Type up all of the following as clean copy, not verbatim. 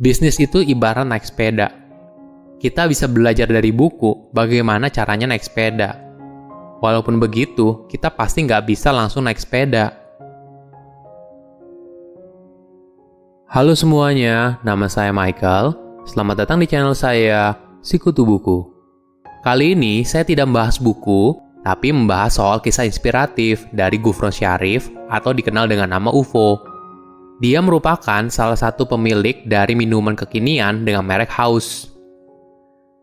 Bisnis itu ibarat naik sepeda. Kita bisa belajar dari buku bagaimana caranya naik sepeda. Walaupun begitu, kita pasti nggak bisa langsung naik sepeda. Halo semuanya, nama saya Michael. Selamat datang di channel saya, Sikutu Buku. Kali ini saya tidak membahas buku, tapi membahas soal kisah inspiratif dari Gufron Syarif atau dikenal dengan nama UFO. Dia merupakan salah satu pemilik dari minuman kekinian dengan merek Haus.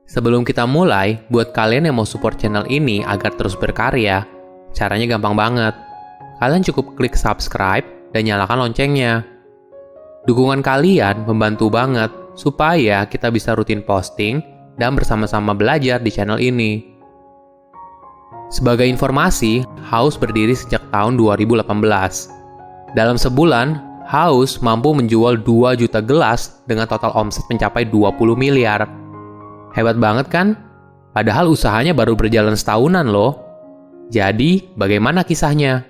Sebelum kita mulai, buat kalian yang mau support channel ini agar terus berkarya, caranya gampang banget. Kalian cukup klik subscribe dan nyalakan loncengnya. Dukungan kalian membantu banget supaya kita bisa rutin posting dan bersama-sama belajar di channel ini. Sebagai informasi, Haus berdiri sejak tahun 2018. Dalam sebulan, Haus mampu menjual 2 juta gelas dengan total omset mencapai 20 miliar. Hebat banget kan? Padahal usahanya baru berjalan setahunan loh. Jadi, bagaimana kisahnya?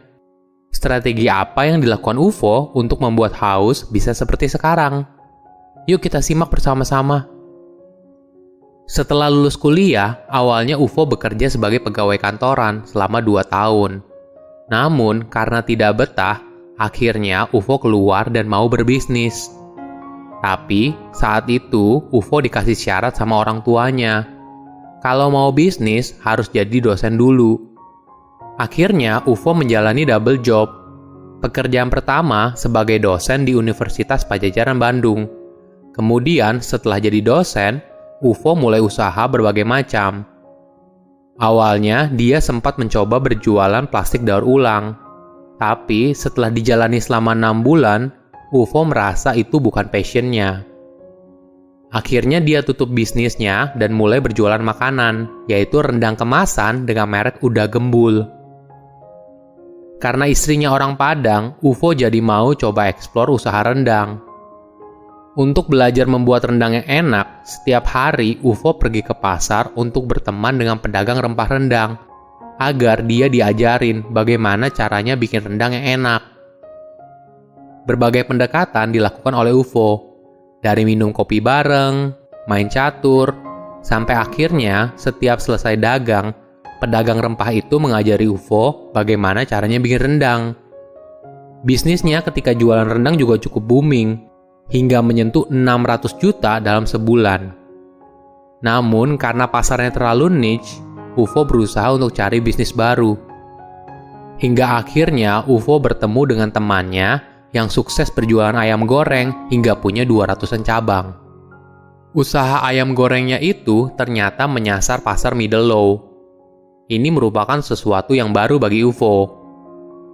Strategi apa yang dilakukan UFO untuk membuat Haus bisa seperti sekarang? Yuk kita simak bersama-sama. Setelah lulus kuliah, awalnya UFO bekerja sebagai pegawai kantoran selama 2 tahun. Namun, karena tidak betah, akhirnya UFO keluar dan mau berbisnis. Tapi, saat itu UFO dikasih syarat sama orang tuanya. Kalau mau bisnis, harus jadi dosen dulu. Akhirnya, UFO menjalani double job. Pekerjaan pertama sebagai dosen di Universitas Padjadjaran Bandung. Kemudian, setelah jadi dosen, UFO mulai usaha berbagai macam. Awalnya, dia sempat mencoba berjualan plastik daur ulang. Tapi setelah dijalani selama 6 bulan, UFO merasa itu bukan passionnya. Akhirnya dia tutup bisnisnya dan mulai berjualan makanan, yaitu rendang kemasan dengan merek Uda Gembul. Karena istrinya orang Padang, UFO jadi mau coba eksplor usaha rendang. Untuk belajar membuat rendang yang enak, setiap hari UFO pergi ke pasar untuk berteman dengan pedagang rempah rendang, agar dia diajarin bagaimana caranya bikin rendang yang enak. Berbagai pendekatan dilakukan oleh UFO, dari minum kopi bareng, main catur, sampai akhirnya setiap selesai dagang, pedagang rempah itu mengajari UFO bagaimana caranya bikin rendang. Bisnisnya ketika jualan rendang juga cukup booming, hingga menyentuh 600 juta dalam sebulan. Namun karena pasarnya terlalu niche, UFO berusaha untuk cari bisnis baru. Hingga akhirnya UFO bertemu dengan temannya yang sukses berjualan ayam goreng hingga punya 200-an cabang. Usaha ayam gorengnya itu ternyata menyasar pasar middle low. Ini merupakan sesuatu yang baru bagi UFO.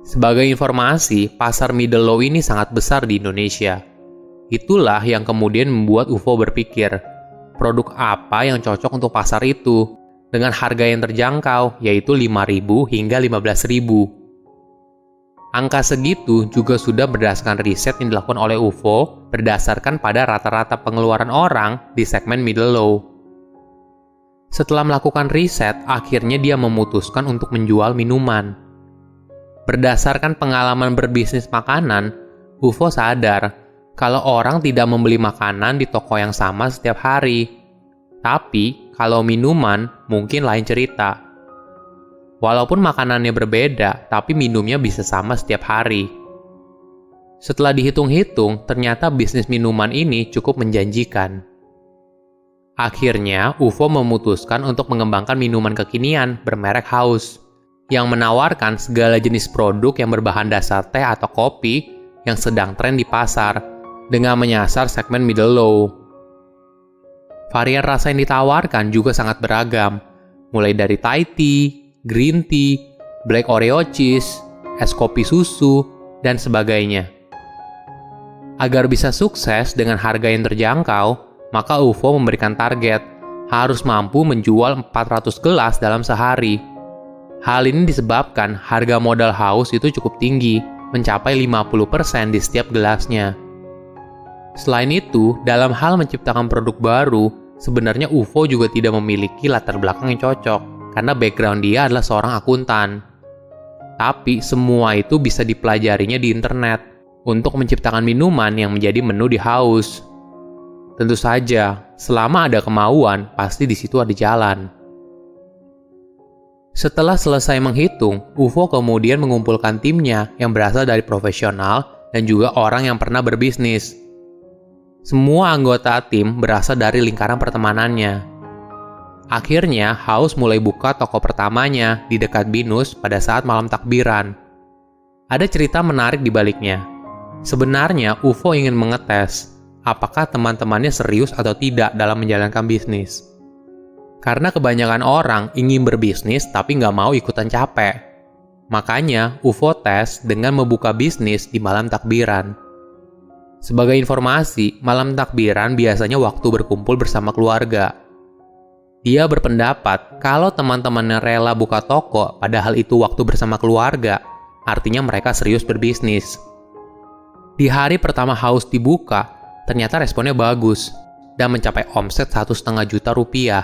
Sebagai informasi, pasar middle low ini sangat besar di Indonesia. Itulah yang kemudian membuat UFO berpikir, produk apa yang cocok untuk pasar itu? Dengan harga yang terjangkau, yaitu 5.000 hingga 15.000. Angka segitu juga sudah berdasarkan riset yang dilakukan oleh UFO berdasarkan pada rata-rata pengeluaran orang di segmen middle low. Setelah melakukan riset, akhirnya dia memutuskan untuk menjual minuman. Berdasarkan pengalaman berbisnis makanan, UFO sadar kalau orang tidak membeli makanan di toko yang sama setiap hari. Tapi, kalau minuman, mungkin lain cerita. Walaupun makanannya berbeda, tapi minumnya bisa sama setiap hari. Setelah dihitung-hitung, ternyata bisnis minuman ini cukup menjanjikan. Akhirnya, UFO memutuskan untuk mengembangkan minuman kekinian bermerek Haus, yang menawarkan segala jenis produk yang berbahan dasar teh atau kopi yang sedang tren di pasar, dengan menyasar segmen middle low. Varian rasa yang ditawarkan juga sangat beragam, mulai dari Thai tea, green tea, black Oreo cheese, es kopi susu, dan sebagainya. Agar bisa sukses dengan harga yang terjangkau, maka UFO memberikan target harus mampu menjual 400 gelas dalam sehari. Hal ini disebabkan harga modal Haus itu cukup tinggi, mencapai 50% di setiap gelasnya. Selain itu, dalam hal menciptakan produk baru, sebenarnya UFO juga tidak memiliki latar belakang yang cocok, karena background dia adalah seorang akuntan. Tapi semua itu bisa dipelajarinya di internet, untuk menciptakan minuman yang menjadi menu di Haus. Tentu saja, selama ada kemauan, pasti di situ ada jalan. Setelah selesai menghitung, UFO kemudian mengumpulkan timnya yang berasal dari profesional dan juga orang yang pernah berbisnis. Semua anggota tim berasal dari lingkaran pertemanannya. Akhirnya, House mulai buka toko pertamanya di dekat Binus pada saat malam takbiran. Ada cerita menarik di baliknya. Sebenarnya, UFO ingin mengetes apakah teman-temannya serius atau tidak dalam menjalankan bisnis. Karena kebanyakan orang ingin berbisnis tapi nggak mau ikutan capek. Makanya, UFO tes dengan membuka bisnis di malam takbiran. Sebagai informasi, malam takbiran biasanya waktu berkumpul bersama keluarga. Dia berpendapat kalau teman-temannya rela buka toko padahal itu waktu bersama keluarga, artinya mereka serius berbisnis. Di hari pertama House dibuka, ternyata responnya bagus dan mencapai omset 1,5 juta rupiah.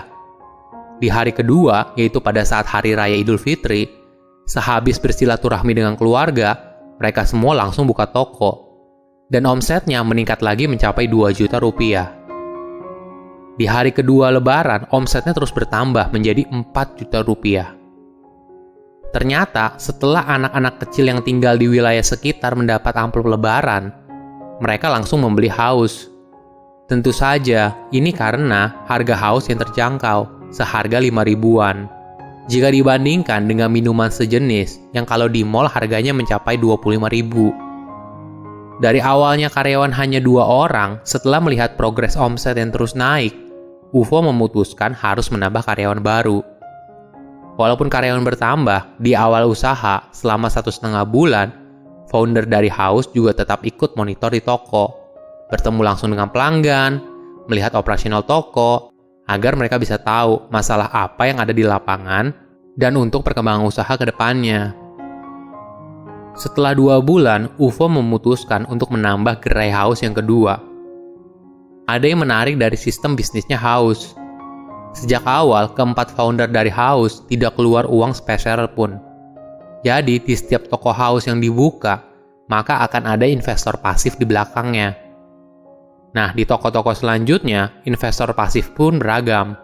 Di hari kedua, yaitu pada saat Hari Raya Idul Fitri, sehabis bersilaturahmi dengan keluarga, mereka semua langsung buka toko. Dan omsetnya meningkat lagi mencapai 2 juta rupiah. Di hari kedua Lebaran, omsetnya terus bertambah menjadi 4 juta rupiah. Ternyata, setelah anak-anak kecil yang tinggal di wilayah sekitar mendapat amplop Lebaran, mereka langsung membeli House. Tentu saja, ini karena harga House yang terjangkau, seharga 5 ribuan. Jika dibandingkan dengan minuman sejenis yang kalau di mall harganya mencapai 25 ribu. Dari awalnya karyawan hanya 2 orang, setelah melihat progres omset yang terus naik, UFO memutuskan harus menambah karyawan baru. Walaupun karyawan bertambah, di awal usaha selama 1,5 bulan, founder dari House juga tetap ikut monitor di toko, bertemu langsung dengan pelanggan, melihat operasional toko, agar mereka bisa tahu masalah apa yang ada di lapangan dan untuk perkembangan usaha ke depannya. Setelah 2 bulan, UFO memutuskan untuk menambah gerai House yang kedua. Ada yang menarik dari sistem bisnisnya House. Sejak awal, keempat founder dari House tidak keluar uang sepeser pun. Jadi, di setiap toko House yang dibuka, maka akan ada investor pasif di belakangnya. Nah, di toko-toko selanjutnya, investor pasif pun beragam.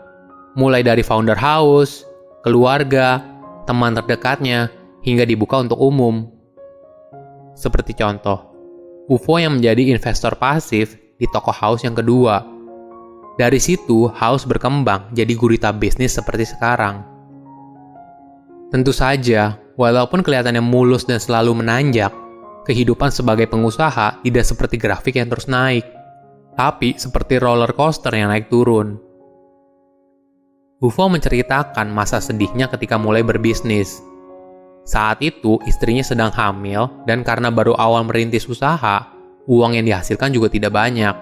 Mulai dari founder House, keluarga, teman terdekatnya, hingga dibuka untuk umum. Seperti contoh, UFO yang menjadi investor pasif di toko House yang kedua. Dari situ, House berkembang jadi gurita bisnis seperti sekarang. Tentu saja, walaupun kelihatannya mulus dan selalu menanjak, kehidupan sebagai pengusaha tidak seperti grafik yang terus naik, tapi seperti roller coaster yang naik turun. UFO menceritakan masa sedihnya ketika mulai berbisnis. Saat itu, istrinya sedang hamil, dan karena baru awal merintis usaha, uang yang dihasilkan juga tidak banyak.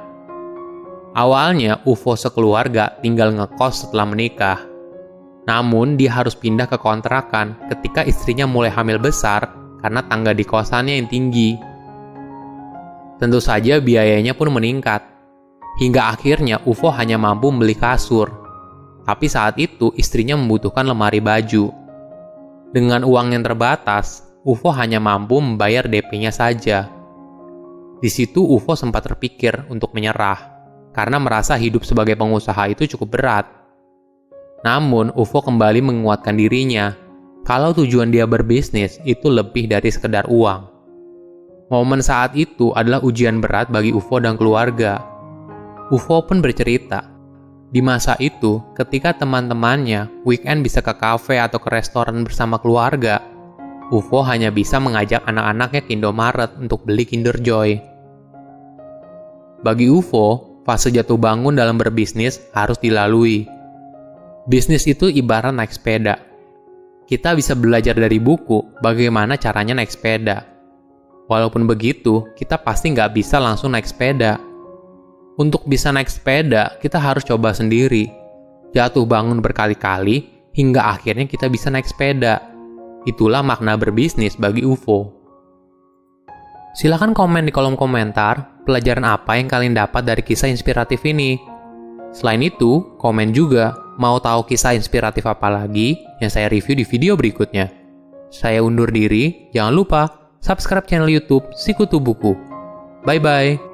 Awalnya, UFO sekeluarga tinggal ngekos setelah menikah. Namun, dia harus pindah ke kontrakan ketika istrinya mulai hamil besar karena tangga di kosannya yang tinggi. Tentu saja biayanya pun meningkat. Hingga akhirnya UFO hanya mampu membeli kasur. Tapi saat itu istrinya membutuhkan lemari baju. Dengan uang yang terbatas, UFO hanya mampu membayar DP-nya saja. Di situ UFO sempat terpikir untuk menyerah, karena merasa hidup sebagai pengusaha itu cukup berat. Namun, UFO kembali menguatkan dirinya, kalau tujuan dia berbisnis itu lebih dari sekedar uang. Momen saat itu adalah ujian berat bagi UFO dan keluarga. UFO pun bercerita, di masa itu ketika teman-temannya weekend bisa ke kafe atau ke restoran bersama keluarga, UFO hanya bisa mengajak anak-anaknya ke Indomaret untuk beli Kinder Joy. Bagi UFO, fase jatuh bangun dalam berbisnis harus dilalui. Bisnis itu ibarat naik sepeda. Kita bisa belajar dari buku bagaimana caranya naik sepeda. Walaupun begitu, kita pasti nggak bisa langsung naik sepeda. Untuk bisa naik sepeda, kita harus coba sendiri. Jatuh bangun berkali-kali, hingga akhirnya kita bisa naik sepeda. Itulah makna berbisnis bagi UFO. Silahkan komen di kolom komentar, pelajaran apa yang kalian dapat dari kisah inspiratif ini. Selain itu, komen juga mau tahu kisah inspiratif apa lagi yang saya review di video berikutnya. Saya undur diri, jangan lupa subscribe channel YouTube Sikutu Buku. Bye-bye.